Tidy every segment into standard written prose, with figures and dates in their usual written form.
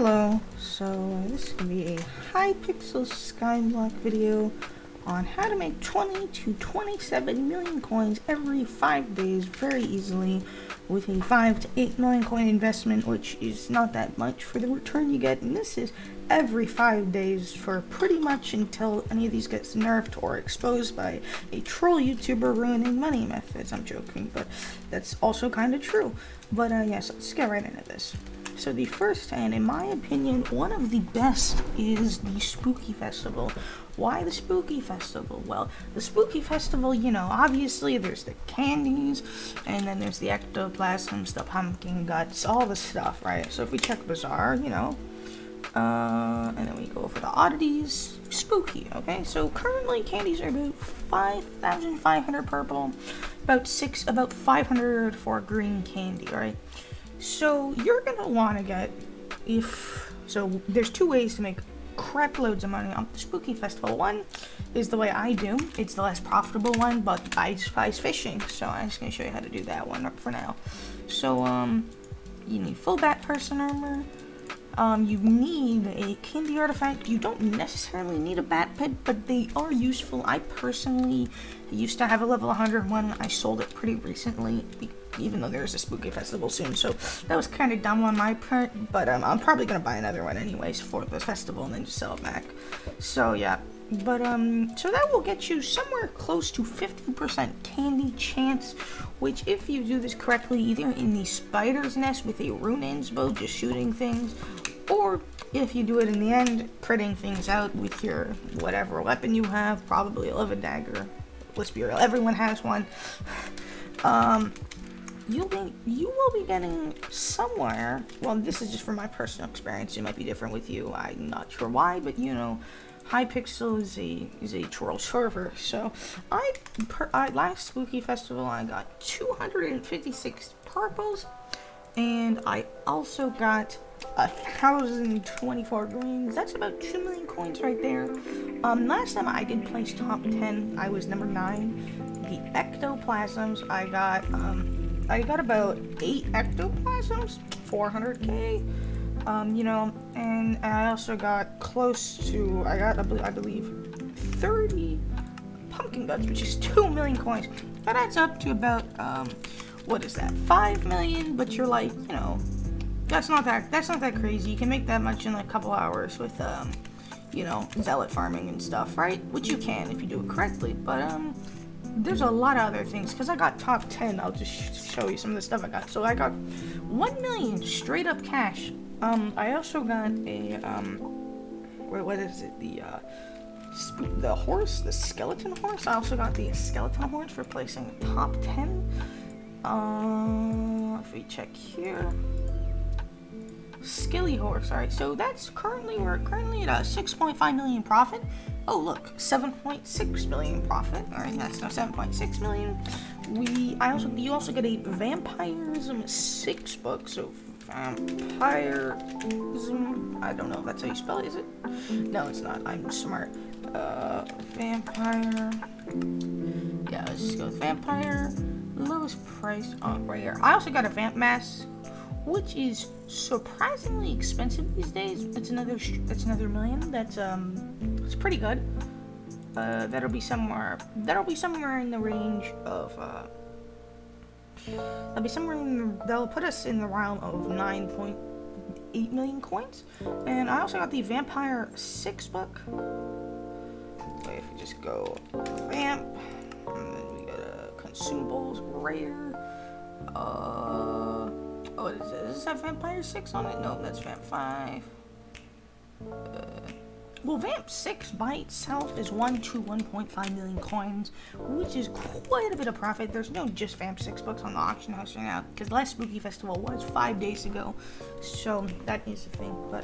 Hello, so this is going to be a high pixel skyblock video on how to make 20 to 27 million coins every 5 days very easily with a 5 to 8 million coin investment, which is not that much for the return you get, and this is every 5 days for pretty much until any of these gets nerfed or exposed by a troll YouTuber ruining money methods. I'm joking, but that's also kind of true. But yes, let's get right into this. So the first, and in my opinion, one of the best is the Spooky Festival. Why the Spooky Festival? Well, the Spooky Festival, you know, obviously there's the candies, and then there's the ectoplasms, the pumpkin guts, all the stuff, right? So if we check Bazaar, you know, and then we go over the oddities, spooky, okay? So currently candies are about 5,500 purple, about 500 for green candy, right? So you're gonna want to get, there's two ways to make crap loads of money on the Spooky Festival. One is the way I do. It's the less profitable one, but I despise fishing, so I'm just gonna show you how to do that one for now. So you need full bat person armor. You need a candy artifact. You don't necessarily need a bat pit, but they are useful. I personally used to have a level 101. I sold it pretty recently, even though there's a Spooky Festival soon, so that was kind of dumb on my part, but I'm probably going to buy another one anyways for the festival and then just sell it back. So yeah, but so that will get you somewhere close to 50% candy chance, which if you do this correctly, either in the spider's nest with a rune bow, just shooting things, or if you do it in the end, critting things out with your whatever weapon you have, probably a love dagger. Let's be real, everyone has one. You will be getting somewhere, well, this is just from my personal experience, it might be different with you, I'm not sure why, but you know, Hypixel is a troll server, so last Spooky Festival I got 256 purples, and I also got 1,024 greens. That's about 2 million coins right there. Last time I did place top 10, I was number 9. The ectoplasms, I got about 8 ectoplasms, 400k, you know, and I also got close to, I believe, 30 pumpkin guts, which is 2 million coins. That adds up to about, what is that, 5 million, but you're like, you know, that's not that crazy. You can make that much in like a couple hours with, you know, zealot farming and stuff, right? Which you can if you do it correctly, but, there's a lot of other things, because I got top 10, I'll just show you some of the stuff I got. So I got 1 million straight up cash. I also got a, what is it, the horse, the skeleton horse. I also got the skeleton horse for placing top 10. If we check here, Skilly horse. Alright, so that's we're currently at a 6.5 million profit. Oh look, 7.6 million profit. Alright, that's now 7.6 million. You also get a vampirism 6 book. So vampirism, I don't know if that's how you spell it, is it? No, it's not. I'm smart. Vampire. Yeah, let's just go with vampire. Lowest price right here. I also got a vamp mask, which is surprisingly expensive these days. That's another million. That's it's pretty good. That'll be somewhere in the range of that'll put us in the realm of 9.8 million coins. And I also got the vampire 6 book. Wait, if we just go vamp, and then we got consumables rare. Oh, does this have Vampire 6 on it? No, that's Vamp 5. Well, Vamp 6 by itself is 1 to 1.5 million coins, which is quite a bit of profit. There's no just Vamp 6 books on the auction house right now, because last Spooky Festival was 5 days ago, so that is the thing. But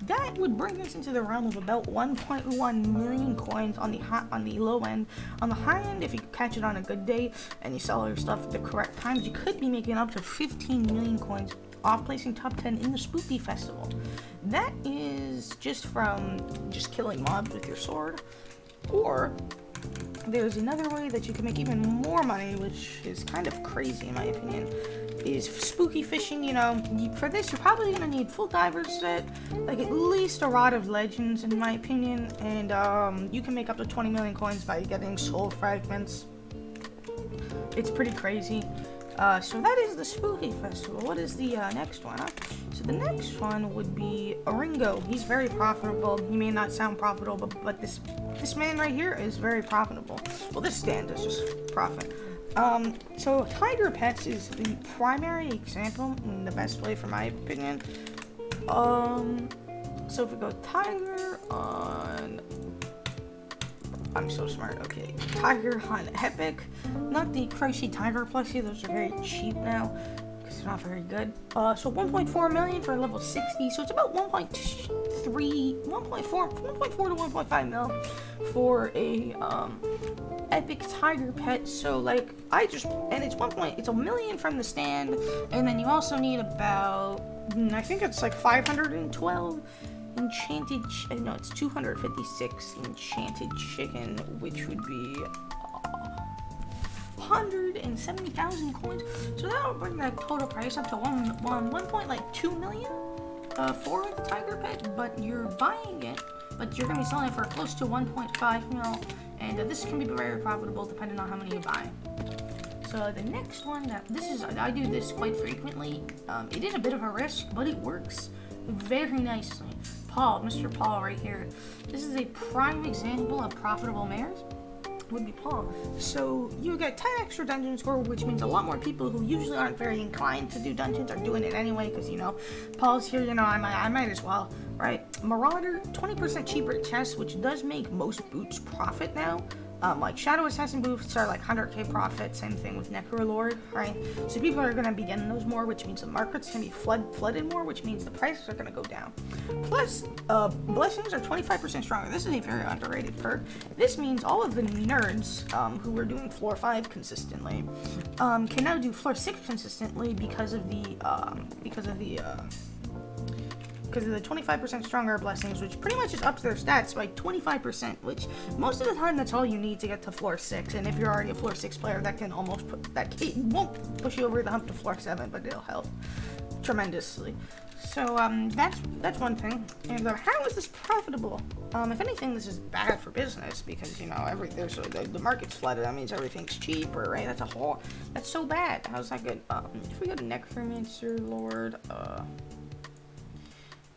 that would bring us into the realm of about 1.1 million coins on the low end. On the high end, if you catch it on a good day and you sell your stuff at the correct times, you could be making up to 15 million coins off placing top 10 in the Spooky Festival. That is just from killing mobs with your sword, or there's another way that you can make even more money, which is kind of crazy in my opinion. is spooky fishing. You know, for this, you're probably gonna need full diver set, like at least a rod of legends, in my opinion, and you can make up to 20 million coins by getting soul fragments. It's pretty crazy. So that is the Spooky Festival. What is the next one? Huh? So the next one would be Ringo. He's very profitable. He may not sound profitable, but this man right here is very profitable. Well, this stand is just profit. So Tiger Pets is the primary example, in the best way, for my opinion. So if we go Tiger on... I'm so smart. Okay, Tiger on Epic, not the Crazy Tiger plushie. Those are very cheap now because they're not very good. So 1.4 million for level 60. So it's about 1.4 to 1.5 mil for a Epic Tiger Pet. So like it's a million from the stand, and then you also need about I think it's like 512. Enchanted, no, it's 256 enchanted chicken, which would be 170,000 coins. So that'll bring that total price up to 1.2 million for the Tiger Pet. But you're buying it, but you're gonna be selling it for close to 1.5 mil, and this can be very profitable depending on how many you buy. So the next one, I do this quite frequently. It is a bit of a risk, but it works very nicely. Mr. Paul right here. This is a prime example of profitable mares. Would be Paul. So you get 10 extra dungeon score, which means a lot more people who usually aren't very inclined to do dungeons are doing it anyway, because, you know, Paul's here, you know, I might as well, right? Marauder, 20% cheaper chests, which does make most boots profit now. Like Shadow Assassin boots are like 100k profit, same thing with Necrolord, right? So people are going to be getting those more, which means the market's going to be flooded more, which means the prices are going to go down. Plus, blessings are 25% stronger. This is a very underrated perk. This means all of the nerds who were doing floor 5 consistently can now do floor 6 consistently because of the 25% stronger blessings, which pretty much just ups their stats by 25%, which most of the time that's all you need to get to floor 6. And if you're already a floor 6 player, that can almost it won't push you over the hump to floor 7, but it'll help tremendously. So that's one thing. And how is this profitable? If anything, this is bad for business because, you know, the market's flooded. That means everything's cheaper, right? That's so bad. How's that good? If we go to Necromancer Lord,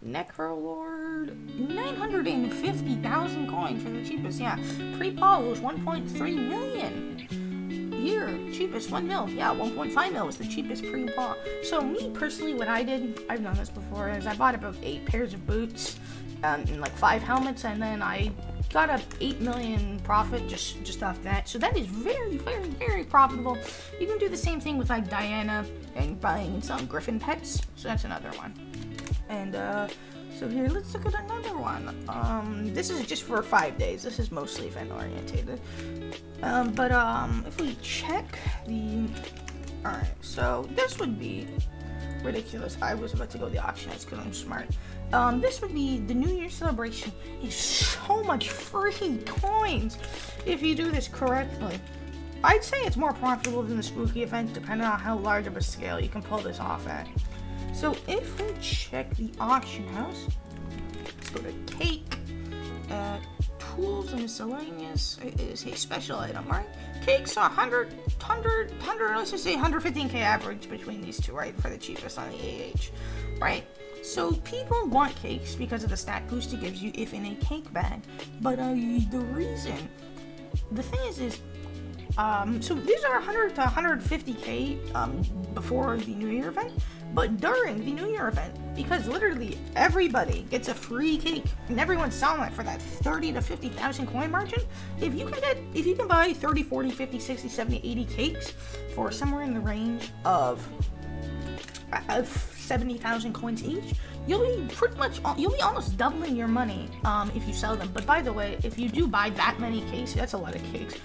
Necrolord, 950,000 coins for the cheapest. Yeah, pre-Paul was 1.3 million. Here, cheapest 1 mil. Yeah, 1.5 mil was the cheapest pre-Paul. So me personally, what I did, I've done this before, is I bought about 8 pairs of boots and like 5 helmets, and then I got a 8 million profit just off that. So that is very, very, very profitable. You can do the same thing with like Diana and buying some Griffin pets. So that's another one. And so here, let's look at another one. This is just for 5 days. This is mostly event orientated. But if we check alright, so this would be ridiculous. I was about to go to the auction house because I'm smart. This would be the New Year celebration. Is so much free coins if you do this correctly. I'd say it's more profitable than the spooky event, depending on how large of a scale you can pull this off at. So if we check the auction house, let's go to cake, tools and miscellaneous is a special item, right? Cakes are 100, let's just say 115k average between these two, right? For the cheapest on the AH, right? So people want cakes because of the stat boost it gives you if in a cake bag. But the thing is, so these are 100 to 150k before the New Year event, but during the New Year event, because literally everybody gets a free cake, and everyone's selling it for that 30 to 50,000 coin margin. If you can buy 30, 40, 50, 60, 70, 80 cakes for somewhere in the range of 70,000 coins each, you'll be almost doubling your money if you sell them. But by the way, if you do buy that many cakes, that's a lot of cakes.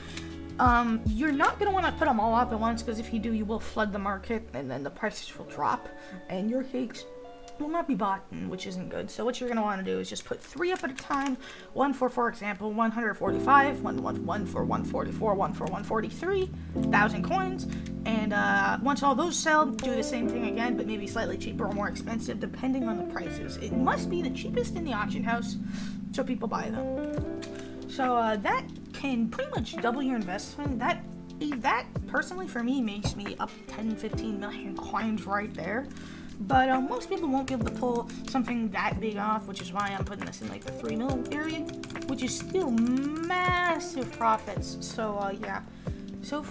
You're not going to want to put them all up at once, because if you do, you will flood the market and then the prices will drop and your cakes will not be bought, which isn't good. So what you're going to want to do is just put 3 up at a time. One for example, 145, one for 144, one for 143,000 coins. And once all those sell, do the same thing again, but maybe slightly cheaper or more expensive, depending on the prices. It must be the cheapest in the auction house, so people buy them. So that can pretty much double your investment. That personally for me makes me up 10-15 million coins right there. But most people won't be able to pull something that big off, which is why I'm putting this in like the 3 mil area, which is still massive profits. So yeah, so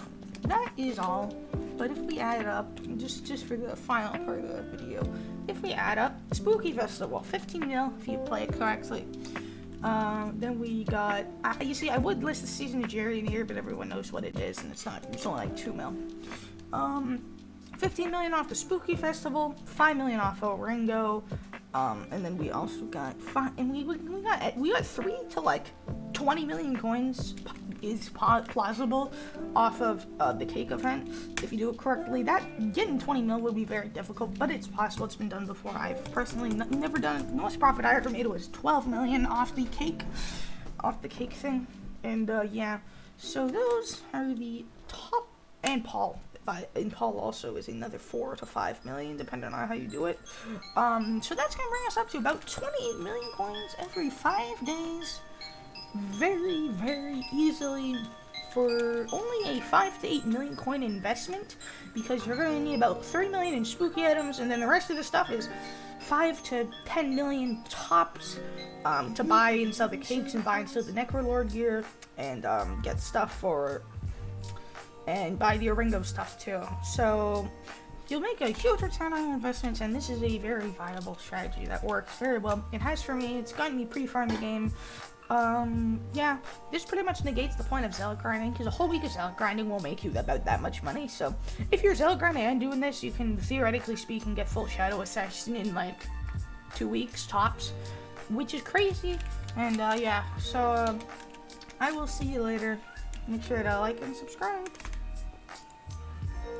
that is all. But if we add it up, just for the final part of the video, if we add up Spooky Festival, 15 mil if you play it correctly. Then we got, you see, I would list the Season of Jerry in here, but everyone knows what it is, and it's only like 2 mil. 15 million off the Spooky Festival, 5 million off Ringo, and then we also got we got 3 to like 20 million coins is plausible off of the cake event. If you do it correctly, that getting 20 mil would be very difficult, but it's possible. It's been done before. I've personally never done it. The most profit I ever made was 12 million off the cake thing, and yeah. So those are the top, and Paul also is another 4 to 5 million, depending on how you do it. So that's gonna bring us up to about 28 million coins every 5 days. Very, very easily for only a 5 to 8 million coin investment, because you're gonna need about 3 million in spooky items, and then the rest of the stuff is 5 to 10 million tops to buy and sell the cakes and buy and sell the Necrolord gear and get stuff for. And buy the Ringo stuff too. So you'll make a huge return on your investments, and this is a very viable strategy that works very well. It has for me. It's gotten me pretty far in the game. Yeah, this pretty much negates the point of zealot grinding, because a whole week of zealot grinding will make you about that much money. So if you're zealot grinding and doing this, you can theoretically speaking get full shadow assassin in like 2 weeks tops, which is crazy. And yeah, so I will see you later. Make sure to like and subscribe.